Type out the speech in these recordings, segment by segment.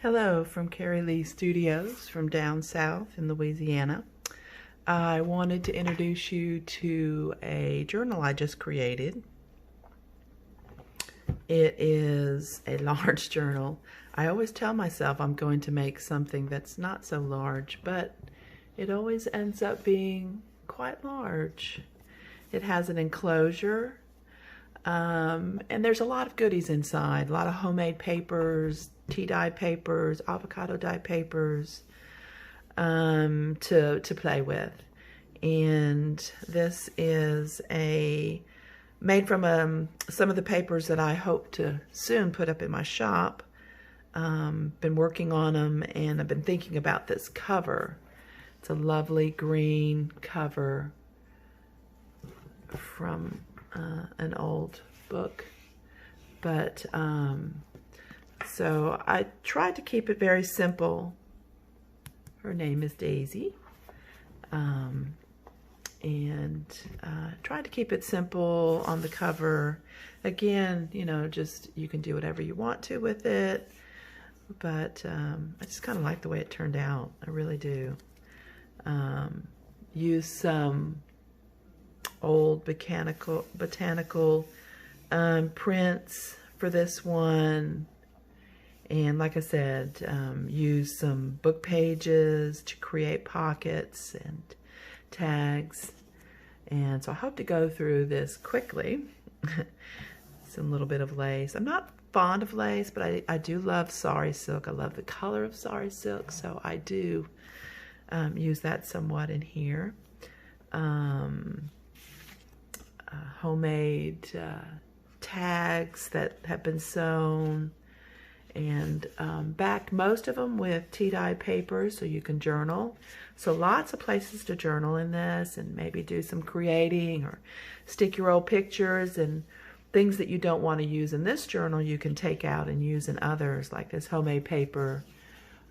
Hello from Carrie Lee Studios from down south in Louisiana. I wanted to introduce you to a journal I just created. It is a large journal. I always tell myself I'm going to make something that's not so large, but it always ends up being quite large. It has an enclosure, and there's a lot of goodies inside, a lot of homemade papers, tea dye papers, avocado dye papers to play with. And this is made from some of the papers that I hope to soon put up in my shop. Been working on them, and I've been thinking about this cover. It's a lovely green cover from an old book, but so I tried to keep it very simple. Her name is Daisy, and tried to keep it simple on the cover. Again, you know, just you can do whatever you want to with it, but I just kind of like the way it turned out. I really do. Use some old botanical prints for this one, and like I said, use some book pages to create pockets and tags. And so I hope to go through this quickly. Some little bit of lace. I'm not fond of lace, but I do love sari silk. I love the color of sari silk, so I do use that somewhat in here. Homemade tags that have been sewn, and backed most of them with tea dye paper so you can journal. So lots of places to journal in this, and maybe do some creating or stick your old pictures, and things that you don't want to use in this journal you can take out and use in others, like this homemade paper.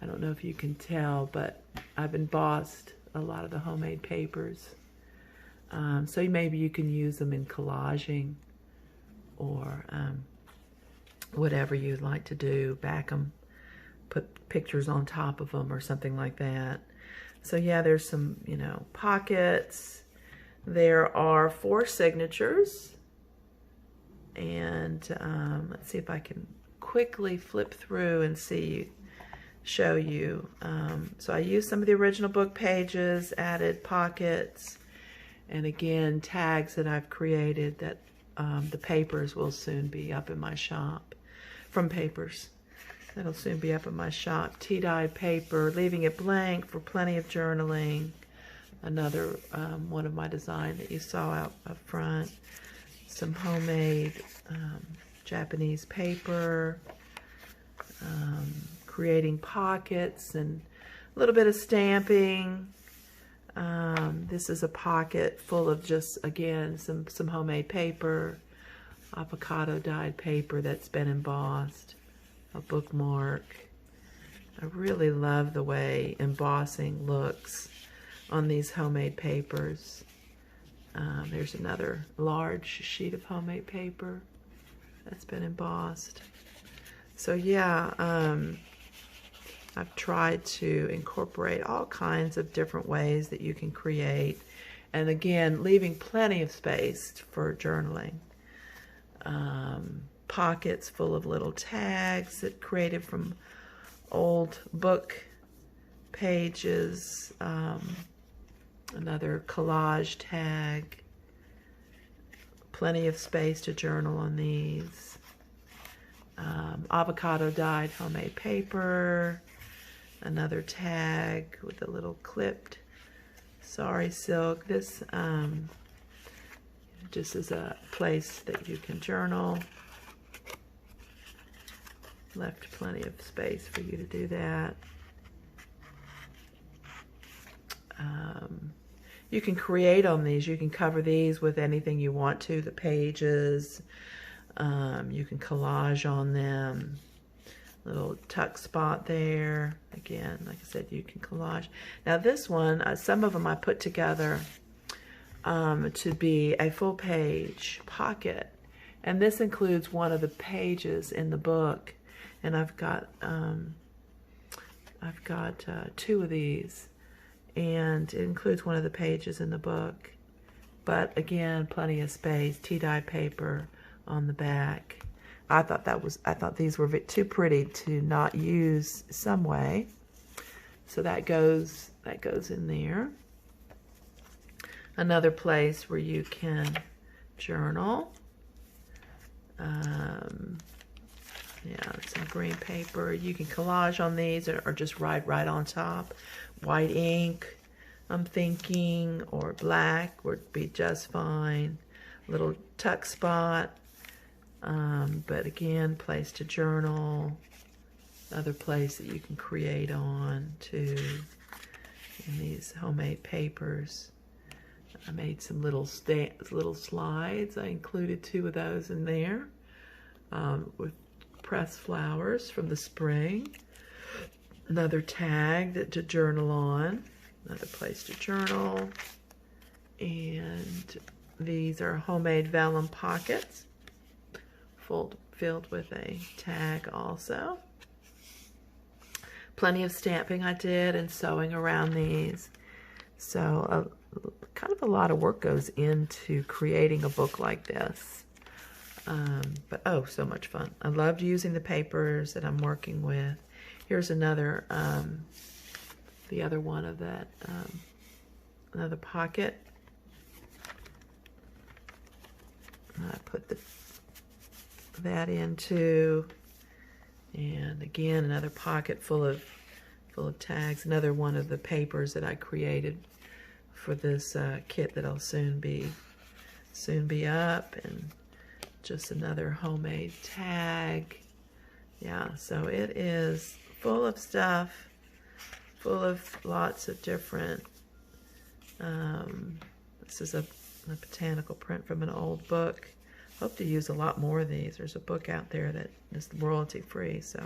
I don't know if you can tell, but I've embossed a lot of the homemade papers. So maybe you can use them in collaging, or whatever you'd like to do, back them, put pictures on top of them or something like that. So yeah, there's some, you know, pockets. There are 4 signatures, and let's see if I can quickly flip through and show you. So I used some of the original book pages, added pockets, and again, tags that I've created that the papers will soon be up in my shop. From papers, that'll soon be up in my shop. Tea dye paper, leaving it blank for plenty of journaling. Another one of my design that you saw out up front. Some homemade Japanese paper. Creating pockets and a little bit of stamping. This is a pocket full of just, again, some homemade paper, avocado dyed paper that's been embossed, a bookmark. I really love the way embossing looks on these homemade papers. There's another large sheet of homemade paper that's been embossed. So yeah, I've tried to incorporate all kinds of different ways that you can create, and again, leaving plenty of space for journaling. Pockets full of little tags that created from old book pages. Another collage tag. Plenty of space to journal on these. Avocado dyed homemade paper. Another tag with a little clipped sari silk. This just is a place that you can journal. Left plenty of space for you to do that. You can create on these. You can cover these with anything you want to. The pages. You can collage on them. Little tuck spot there. Again, like I said, you can collage. Now this one, some of them I put together to be a full page pocket. And this includes one of the pages in the book. And I've got I've got 2 of these, and it includes one of the pages in the book. But again, plenty of space, tea-dye paper on the back. I thought these were too pretty to not use some way. So that goes in there. Another place where you can journal. Yeah, some green paper. You can collage on these or just write right on top. White ink, I'm thinking, or black would be just fine. Little tuck spot. But again, place to journal. Other place that you can create on too. And these homemade papers. I made some little slides. I included 2 of those in there with pressed flowers from the spring. Another tag to journal on. Another place to journal. And these are homemade vellum pockets filled with a tag also. Plenty of stamping I did and sewing around these. So kind of a lot of work goes into creating a book like this. But oh, so much fun. I loved using the papers that I'm working with. Here's another, the other one of that, another pocket. I put that into, and again, another pocket full of tags. Another one of the papers that I created for this kit that'll soon be up, and just another homemade tag. Yeah, so it is full of stuff, full of lots of different. This is a botanical print from an old book. Hope to use a lot more of these. There's a book out there that is royalty free, so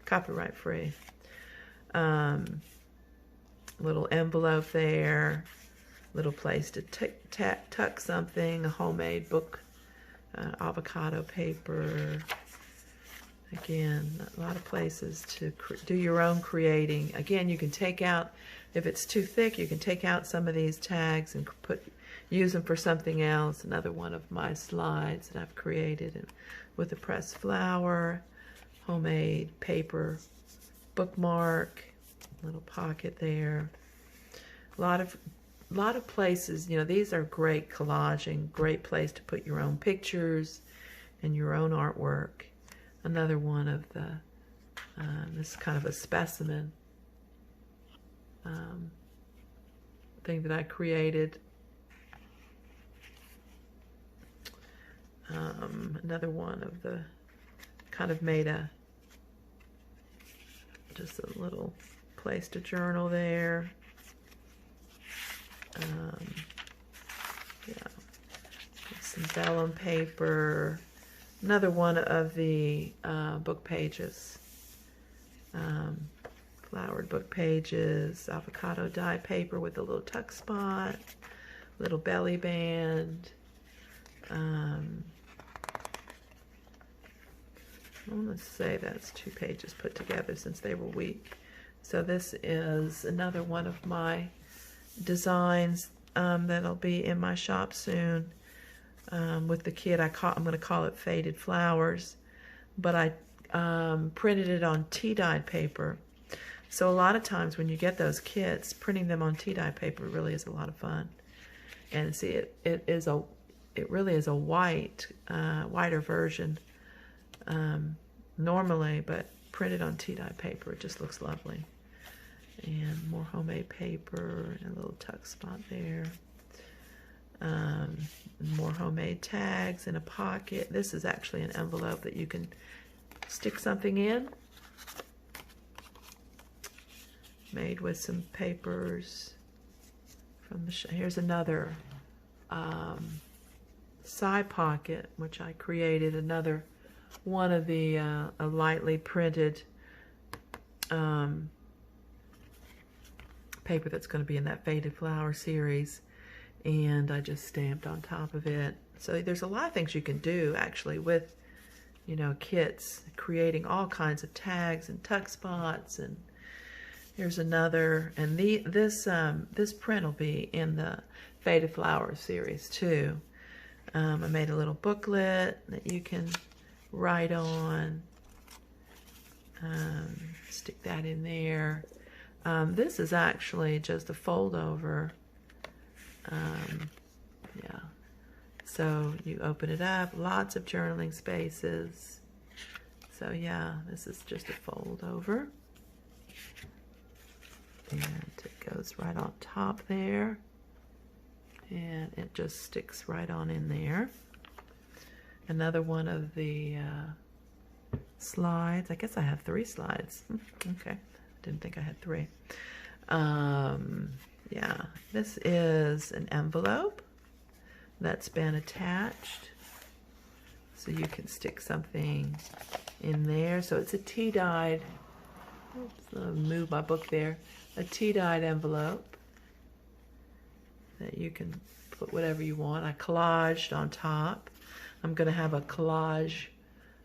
copyright free. Little envelope there, little place to tuck something, a homemade book, avocado paper. Again, a lot of places to do your own creating. Again, you can take out, if it's too thick, you can take out some of these tags and use them for something else. Another one of my slides that I've created with a pressed flower, homemade paper bookmark, little pocket there. A lot of places, you know, these are great collaging, great place to put your own pictures and your own artwork. Another one of the, this is kind of a specimen thing that I created. Another one of the, kind of made just a little place to journal there. Yeah, some vellum paper. Another one of the book pages, flowered book pages, avocado dye paper with a little tuck spot, little belly band. Let's say that's 2 pages put together since they were weak. So this is another one of my designs that'll be in my shop soon. With the kit, I'm going to call it Faded Flowers, but I printed it on tea-dyed paper. So a lot of times when you get those kits, printing them on tea-dyed paper really is a lot of fun. And see, it really is a whiter version normally, but printed on tea-dyed paper, it just looks lovely. And more homemade paper and a little tuck spot there. More homemade tags in a pocket. This is actually an envelope that you can stick something in. Made with some papers from the here's another side pocket, which I created. Another one of the a lightly printed paper that's going to be in that Faded Flower series, and I just stamped on top of it. So there's a lot of things you can do actually with, you know, kits, creating all kinds of tags and tuck spots Here's another, and this print will be in the Faded Flowers series too. I made a little booklet that you can write on. Stick that in there. This is actually just a fold over. Yeah. So you open it up, lots of journaling spaces. So yeah, this is just a fold over. And it goes right on top there. And it just sticks right on in there. Another one of the slides. I guess I have 3 slides. Okay, didn't think I had 3. Yeah, this is an envelope that's been attached. So you can stick something in there. So it's a tea-dyed, oops, I'll move my book there, a tea-dyed envelope that you can put whatever you want. I collaged on top. I'm going to have a collage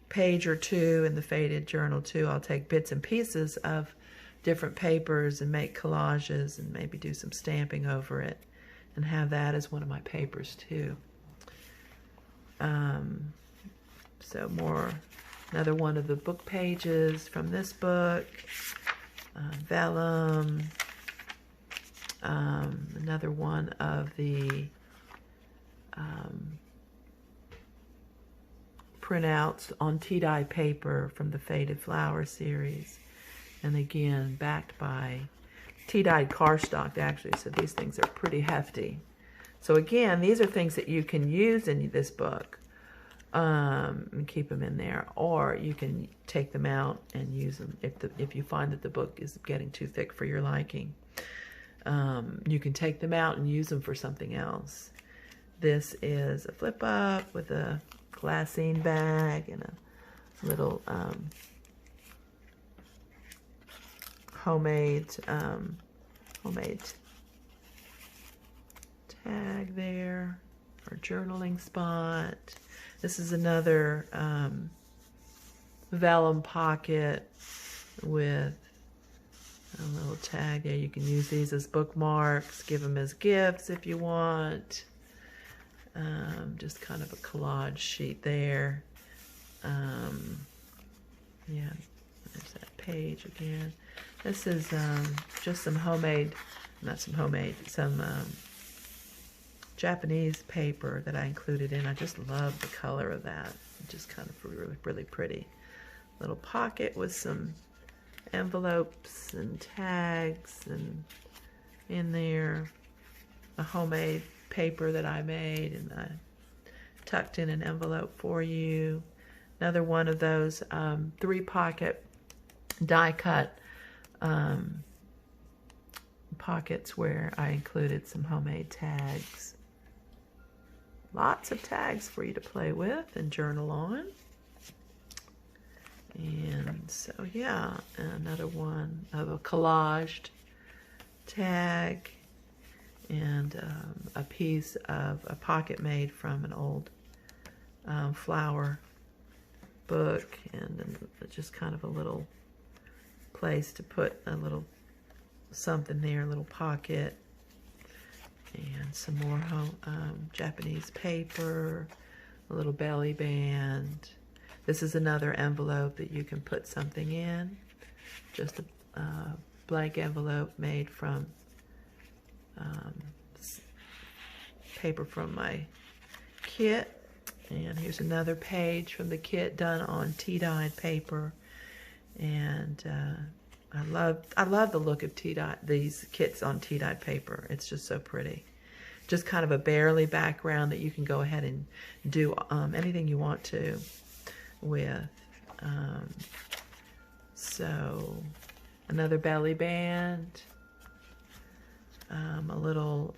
page or 2 in the Faded Journal too. I'll take bits and pieces of different papers and make collages and maybe do some stamping over it and have that as one of my papers too. So another one of the book pages from this book, vellum, another one of the printouts on tea-dye paper from the Faded Flower series, and again backed by tea-dyed cardstock actually, so these things are pretty hefty. So again, these are things that you can use in this book and keep them in there, or you can take them out and use them if you find that the book is getting too thick for your liking. You can take them out and use them for something else. This is a flip up with a glassine bag and a little homemade tag there, or journaling spot. This is another vellum pocket with a little tag there. You can use these as bookmarks, give them as gifts if you want. Just kind of a collage sheet there. Yeah, there's that page again. This is just some Japanese paper that I included in. I just love the color of that. It's just kind of really, really pretty. Little pocket with some envelopes and tags and in there. A homemade paper that I made and I tucked in an envelope for you. Another one of those 3-pocket die cut pockets where I included some homemade tags. Lots of tags for you to play with and journal on. And so yeah, another one of a collaged tag and a piece of a pocket made from an old flower book, and just kind of a little place to put a little something there, a little pocket, and some more Japanese paper, a little belly band. This is another envelope that you can put something in, just a blank envelope made from paper from my kit. And here's another page from the kit done on tea-dyed paper. And I love the look of these kits on tea-dyed paper. It's just so pretty. Just kind of a barely background that you can go ahead and do anything you want to with. So another belly band, a little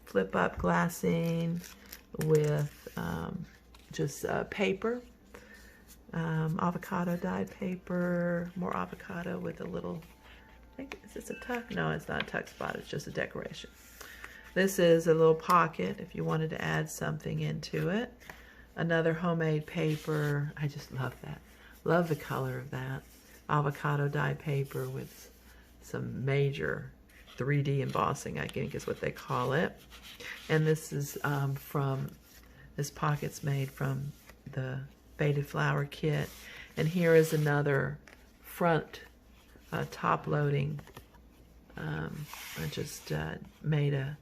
flip-up glassine with just paper, avocado dyed paper, more avocado with a little, I think, is this a tuck? No, it's not a tuck spot, it's just a decoration. This is a little pocket if you wanted to add something into it. Another homemade paper. I just love that. Love the color of that. Avocado dyed paper with some major 3D embossing, I think is what they call it. And this is this pocket's made from the Faded Flower kit. And here is another front top loading. I just made a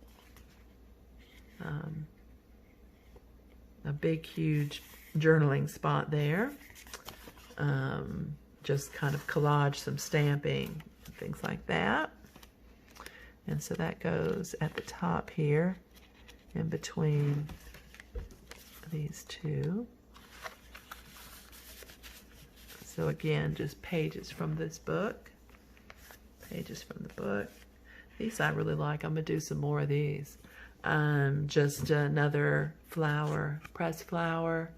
big, huge journaling spot there. Just kind of collage some stamping, things like that. And so that goes at the top here, in between these two. So again, just pages from this book. Pages from the book. These I really like. I'm going to do some more of these. Just another flower, pressed flower.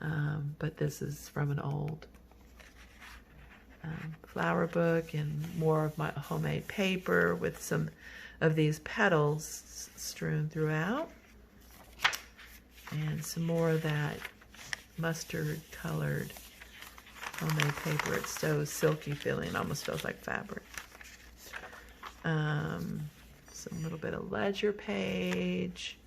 But this is from an old flower book, and more of my homemade paper with some of these petals strewn throughout. And some more of that mustard colored homemade paper. It's so silky feeling, almost feels like fabric. Some little bit of ledger page.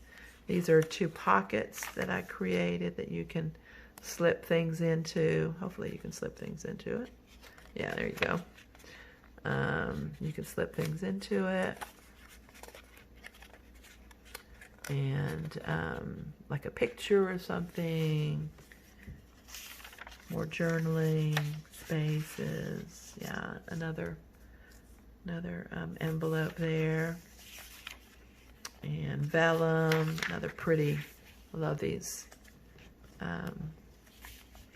These are 2 pockets that I created that you can slip things into. Hopefully you can slip things into it. Yeah, there you go. You can slip things into it. And like a picture or something. More journaling spaces. Yeah, another envelope there. And vellum, another pretty, I love these.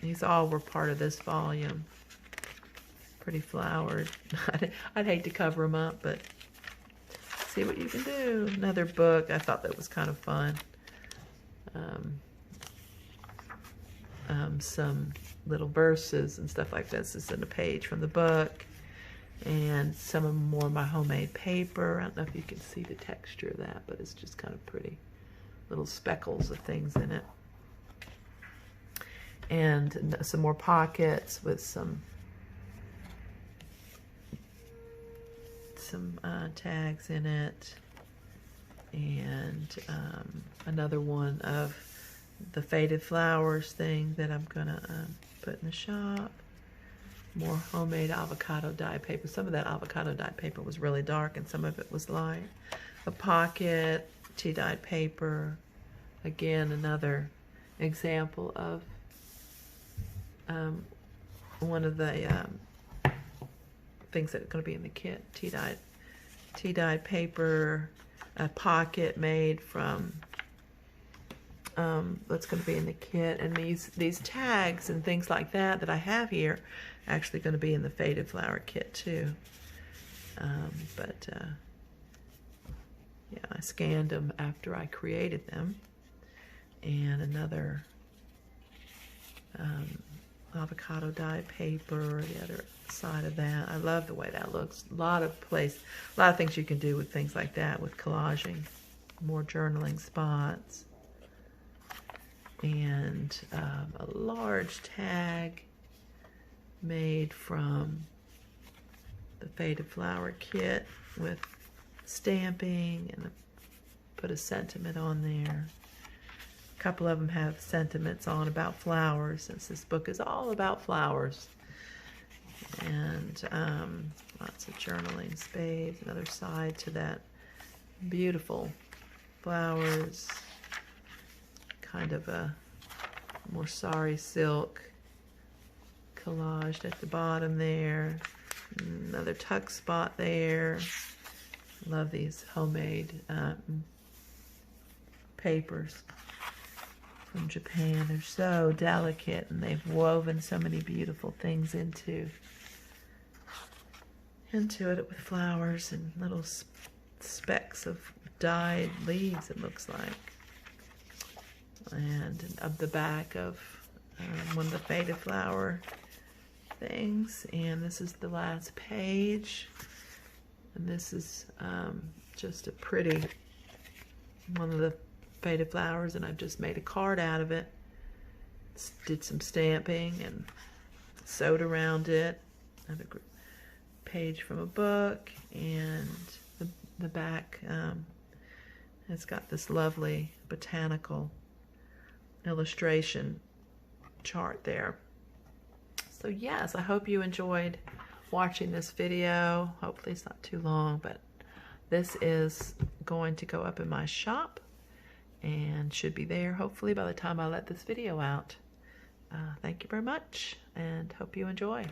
These all were part of this volume. Pretty flowered. I'd hate to cover them up, but see what you can do. Another book. I thought that was kind of fun. Some little verses and stuff like this is in a page from the book. And some of more of my homemade paper. I don't know if you can see the texture of that, but it's just kind of pretty. Little speckles of things in it. And some more pockets with some tags in it. And another one of the Faded Flowers thing that I'm gonna put in the shop. More homemade avocado dye paper. Some of that avocado dye paper was really dark and some of it was light. A pocket, tea dyed paper. Again, another example of one of the things that are going to be in the kit. Tea dyed paper. A pocket made from that's going to be in the kit, and these tags and things like that I have here actually going to be in the Faded Flower kit too. Yeah, I scanned them after I created them. And another avocado dye paper, the other side of that. I love the way that looks. A lot of things you can do with things like that, with collaging. More journaling spots. And a large tag made from the Faded Flower kit with stamping, and put a sentiment on there. A couple of them have sentiments on about flowers, since this book is all about flowers. And lots of journaling space. Another side to that beautiful flowers. Kind of a more sari silk collaged at the bottom there. Another tuck spot there. Love these homemade papers from Japan. They're so delicate, and they've woven so many beautiful things into it with flowers and little specks of dyed leaves, it looks like. And of the back of one of the Faded Flower things. And this is the last page. And this is just a pretty one of the Faded Flowers, and I've just made a card out of it. Did some stamping and sewed around it. Another page from a book, and the back it's got this lovely botanical illustration chart there. So yes, I hope you enjoyed watching this video. Hopefully it's not too long, but this is going to go up in my shop and should be there hopefully by the time I let this video out. Thank you very much and hope you enjoy.